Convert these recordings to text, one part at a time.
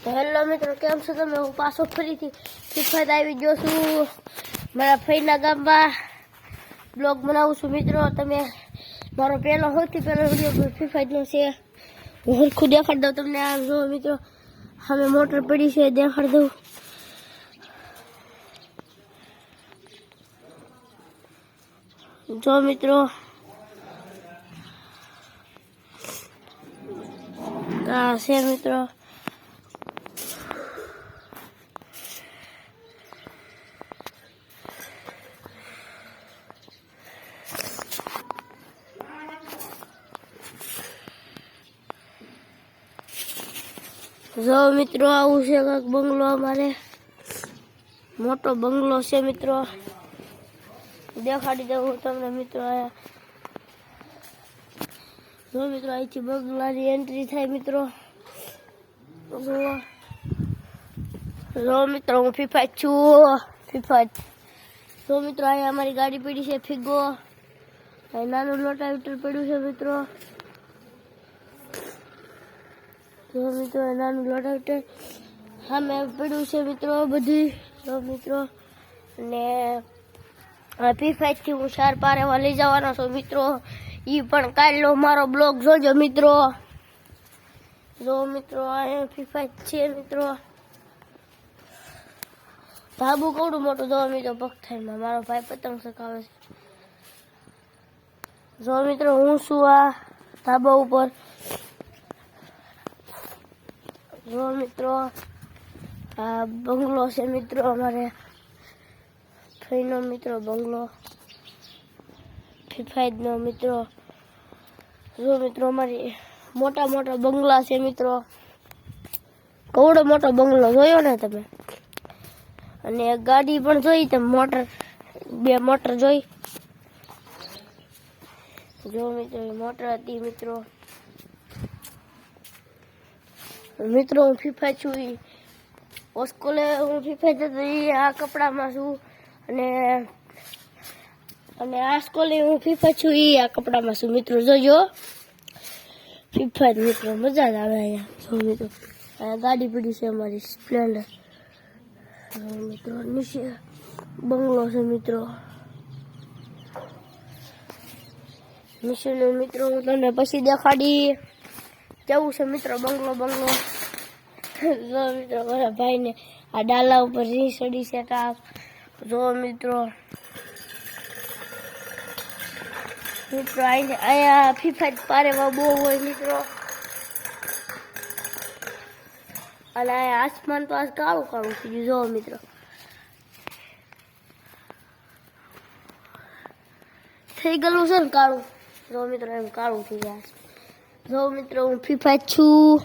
તો હેલો મિત્રો, કેમ છો તમે? હું પાછો ફરીથી ફ્રી આવી ગયો છું મારા ફઈના ગામમાં બ્લોગ બનાવું છું. મિત્રો તમે મારો સૌથી પહેલો વિડીયો ફ્રી ફાયરનો છે. હું હરખું દેખાડી દઉં તમને. આમ જો મિત્રો, સામે મોટર પડી છે, દેખાડી દઉં. જો મિત્રો, આ છે મિત્રો. જો મિત્રો, આવું છે કાંઈક બંગલો. અમારે મોટો બંગલો છે મિત્રો. દેખાડી દઉં તમને મિત્રો. આયા જો મિત્રો, અહીંથી બંગલાની એન્ટ્રી થાય મિત્રો. જો મિત્રો, હું ફીફાઈ છું. ફીફાઈ. જો મિત્રો, અહીંયા અમારી ગાડી પડી છે ફિગો. અહીં નાનું લોટાવીટર પડ્યું છે મિત્રો. જો મિત્રો, નાનું લોટાવીટર સામે પડ્યું છે મિત્રો. બધી જો મિત્રો, અને ફીફાઈથી હું 4 પારેવા લઈ જવાનો છું મિત્રો. એ પણ કાલનો મારો બ્લોગ જોજો મિત્રો. જો મિત્રો, આ ફીફાઈ છે મિત્રો. ધાબુ કવડું મોટું જો મિત્રો. પગથાઈમાં મારો ભાઈ પતંગ ચગાવે છે. જો મિત્રો, હું છું આ ધાબા ઉપર. જો મિત્રો, આ બંગલો છે મિત્રો. અમારે ફઈનો મિત્રો બંગલો, ફીફાઈનો મિત્રો. જો મિત્રો, અમારી મોટા મોટા બંગલા છે મિત્રો. કવડો મોટો બંગલો જોયો ને તમે? અને ગાડી પણ જોઈ તમે? મોટર, 2 મોટર જોઈ? જો મિત્રો, મોટર હતી મિત્રો. મિત્રો, હું ફીફાઈ છું. સ્કૂલે હું ફીફાઈ જતો આ કપડામાં છું. અને આ સ્કૂલે હું ફીફાઈ છું આ કપડામાં છું મિત્રો. જોજો ફીફાઈ મિત્રો, મજા જ આવે અહીંયા. જો મિત્રો, અહીંયા ગાડી પડી છે અમારી સ્પ્લેન્ડર. મિત્રો, નીચે બંગલો છે મિત્રો. નીચેનું મિત્રો હું તમને પછી દેખાડી. જવું છે મિત્રો બંગલો. જો મિત્રો, મારા ભાઈને આ ડાલા ઉપર રીંગ ચડી છે કાપ. જો મિત્રો, અહીંયા ફીફાઈ પારેવા બહુ હોય મિત્રો. અને અહીંયા આસમાન તો આજ કાળું કાળું થઈ ગયું. જો મિત્રો, થઈ ગયેલું છે ને કાળું. જો મિત્રો, એમ કાળું થઈ જાય. જો મિત્રો, હું ફીફાઈ છું.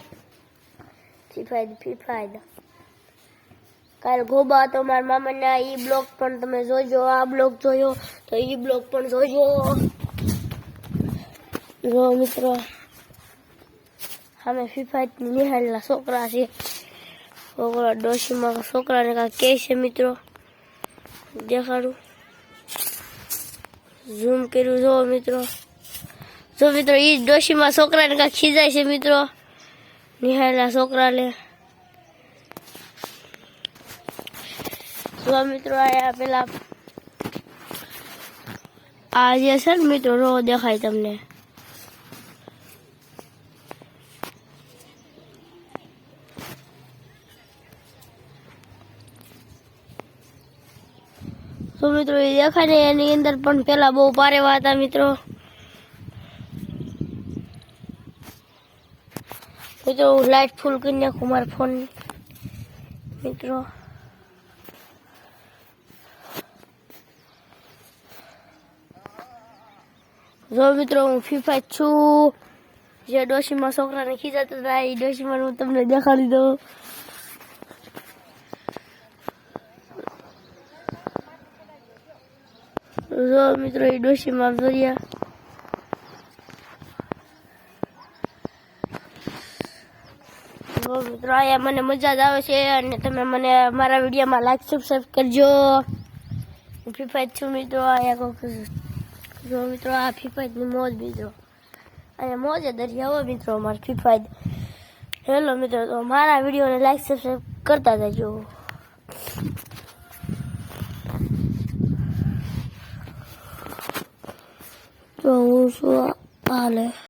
ફીફાઈ કાલે ગોબા હતો મારા મામાના. એ બ્લોગ પણ તમે જોજો. આ બ્લોગ જોયો તો એ બ્લોગ પણ જોજો. જો મિત્રો, અમે ફીફાઈ નિહાળેલા છોકરા છે. છોકરા ડોશીમાં છોકરાને કાંઈ કહે છે મિત્રો. દેખાડું, ઝૂમ કર્યું. જો મિત્રો, એ ડોશીમાં છોકરાને કાંઈક ખીજાય છે મિત્રો. નિહાળેલા છોકરાને. જો મિત્રો, આયા પેલા આ જે છે ને મિત્રો, રો દેખાય તમને. તો મિત્રો, એ દેખાય ને એની અંદર પણ પેલા બહુ પારેવા હતા મિત્રો. મિત્રો, હું લાઈટ ફૂલ કરી નાખું મારા ફોનની મિત્રો. જો મિત્રો, હું ફીફાઈ છું. જે ડોશીમાં છોકરાને ખીજાતા હતા એ ડોશીમાં હું તમને દેખાડી દઉં. જો મિત્રો, એ ડોશીમાં જોયા. જો મિત્રો, અહીંયા મને મજા જ આવે છે. અને તમે મને મારા વિડીયોમાં લાઈક સબસ્ક્રાઈબ કરજો. હું ફીફાઈ છું મિત્રો. અહીંયા કોઈ જો મિત્રો, આ ફીફાઈની મોજ મિત્રો. અહીંયા મોજ દરિયા હોય મિત્રો અમારે ફીફાઈ. હેલો મિત્રો, તો મારા વિડીયોને લાઈક સબસ્ક્રાઈબ કરતા જજો. તો હું શું હાલે